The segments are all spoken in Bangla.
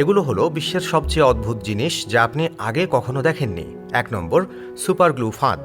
এগুলো হলো বিশ্বের সবচেয়ে অদ্ভুত জিনিস যা আপনি আগে কখনো দেখেননি। 1 নম্বর, সুপার গ্লু ফাঁদ।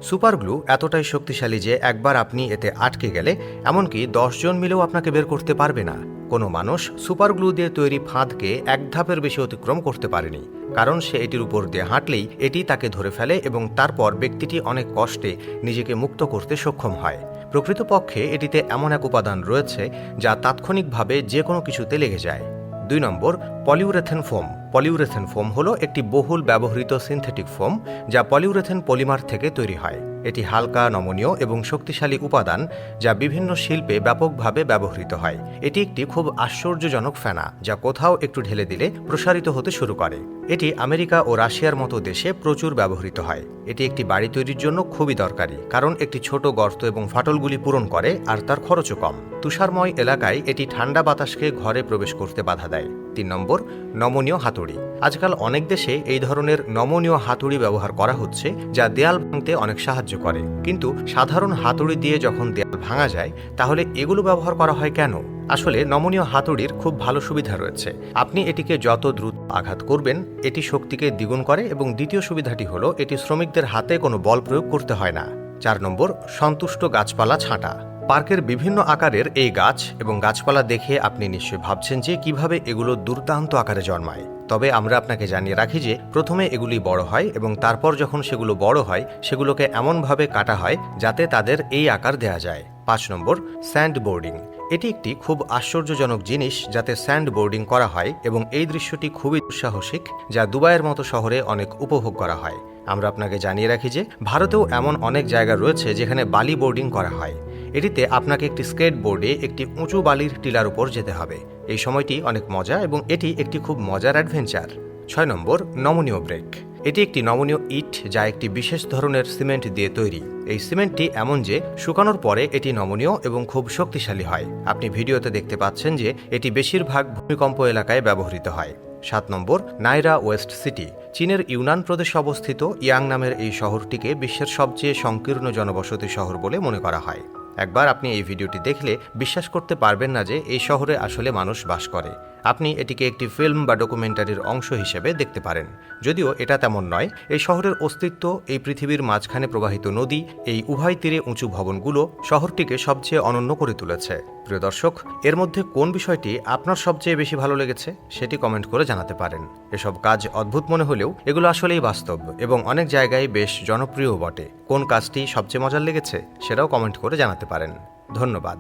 সুপার গ্লু এতটাই শক্তিশালী যে একবার আপনি এতে আটকে গেলে এমনকি 10 জন মিলেও আপনাকে বের করতে পারবে না। কোনো মানুষ সুপার গ্লু দিয়ে তৈরি ফাঁদকে এক ধাপের বেশি অতিক্রম করতে পারেনি, কারণ সে এটির উপর দিয়ে হাঁটলেই এটি তাকে ধরে ফেলে এবং তারপর ব্যক্তিটি অনেক কষ্টে নিজেকে মুক্ত করতে সক্ষম হয়। প্রকৃতপক্ষে এটিতে এমন এক উপাদান রয়েছে যা তাৎক্ষণিকভাবে যে কোনো কিছুতে লেগে যায়। 2 নম্বর, পলিউরেথেন ফোম। পলিউরেথেন ফোম হলো একটি বহুল ব্যবহৃত সিনথেটিক ফোম যা পলিউরেথেন পলিমার থেকে তৈরি হয়। এটি হালকা, নমনীয় এবং শক্তিশালী উপাদান যা বিভিন্ন শিল্পে ব্যাপকভাবে ব্যবহৃত হয়। এটি একটি খুব আশ্চর্যজনক ফেনা যা কোথাও একটু ঢেলে দিলে প্রসারিত হতে শুরু করে। এটি আমেরিকা ও রাশিয়ার মতো দেশে প্রচুর ব্যবহৃত হয়। এটি একটি বাড়ি তৈরির জন্য খুবই দরকারি, কারণ একটি ছোট গর্ত এবং ফাটলগুলি পূরণ করে আর তার খরচও কম। তুষারময় এলাকায় এটি ঠান্ডা বাতাসকে ঘরে প্রবেশ করতে বাধা দেয়। 3 নম্বর, নমনীয় হাতুড়ি। আজকাল অনেক দেশে এই ধরনের নমনীয় হাতুড়ি ব্যবহার করা হচ্ছে যা দেয়াল ভাঙতে অনেক সাহায্য করে। কিন্তু সাধারণ হাতুড়ি দিয়ে যখন দেয়াল ভাঙা যায় তাহলে এগুলো ব্যবহার করা হয় কেন? আসলে নমনীয় হাতুড়ির খুব ভালো সুবিধা রয়েছে। আপনি এটিকে যত দ্রুত আঘাত করবেন এটি শক্তিকে দ্বিগুণ করে, এবং দ্বিতীয় সুবিধাটি হলো এটি শ্রমিকদের হাতে কোনো বল প্রয়োগ করতে হয় না। 4 নম্বর, সন্তুষ্ট গাছপালা ছাঁটা। পার্কের বিভিন্ন আকারের এই গাছ এবং গাছপালা দেখে আপনি নিশ্চয়ই ভাবছেন যে কিভাবে এগুলো দুর্দান্ত আকারে জন্মায়। তবে আমরা আপনাকে জানিয়ে রাখি যে প্রথমে এগুলি বড় হয় এবং তারপর যখন সেগুলো বড় হয় সেগুলোকে এমনভাবে কাটা হয় যাতে তাদের এই আকার দেয়া যায়। 5 নম্বর, স্যান্ড বোর্ডিং। এটি একটি খুব আশ্চর্যজনক জিনিস যাতে স্যান্ড বোর্ডিং করা হয়, এবং এই দৃশ্যটি খুবই দুঃসাহসিক যা দুবাইয়ের মতো শহরে অনেক উপভোগ করা হয়। আমরা আপনাকে জানিয়ে রাখি যে ভারতেও এমন অনেক জায়গা রয়েছে যেখানে বালি বোর্ডিং করা হয়। এটিতে আপনাকে একটি স্কেট বোর্ডে একটি উঁচু বালির টিলার উপর যেতে হবে। এই সময়টি অনেক মজা এবং এটি একটি খুব মজার অ্যাডভেঞ্চার। 6 নম্বর, নমনীয় ব্রেক। এটি একটি নমনীয় ইট যা একটি বিশেষ ধরনের সিমেন্ট দিয়ে তৈরি। এই সিমেন্টটি এমন যে শুকানোর পরে এটি নমনীয় এবং খুব শক্তিশালী হয়। আপনি ভিডিওতে দেখতে পাচ্ছেন যে এটি বেশিরভাগ ভূমিকম্প এলাকায় ব্যবহৃত হয়। 7 নম্বর, নাইরা ওয়েস্ট সিটি। চীনের ইউনান প্রদেশে অবস্থিত ইয়াং নামের এই শহরটিকে বিশ্বের সবচেয়ে সংকীর্ণ জনবসতি শহর বলে মনে করা হয়। একবার আপনি এই ভিডিওটি দেখলে বিশ্বাস করতে পারবেন না যে এই শহরে আসলে মানুষ বাস করে। আপনি এটিকে একটি ফিল্ম বা ডকুমেন্টারির অংশ হিসেবে দেখতে পারেন। যদিও এটা তেমন নয়। এই শহরের অস্তিত্ব, এই পৃথিবীর মাঝখানে প্রবাহিত নদী, এই উভয় তীরে উঁচু ভবনগুলো শহরটিকে সবচেয়ে অনন্য করে তুলেছে। প্রিয় দর্শক, এর মধ্যে কোন বিষয়টি আপনার সবচেয়ে বেশি ভালো লেগেছে সেটি কমেন্ট করে জানাতে পারেন। এসব কাজ অদ্ভুত মনে হলেও এগুলো আসলেই বাস্তব এবং অনেক জায়গায় বেশ জনপ্রিয় বটে। কোন কাজটি সবচেয়ে মজার লেগেছে সেটাও কমেন্ট করে জানাতে পারেন। ধন্যবাদ।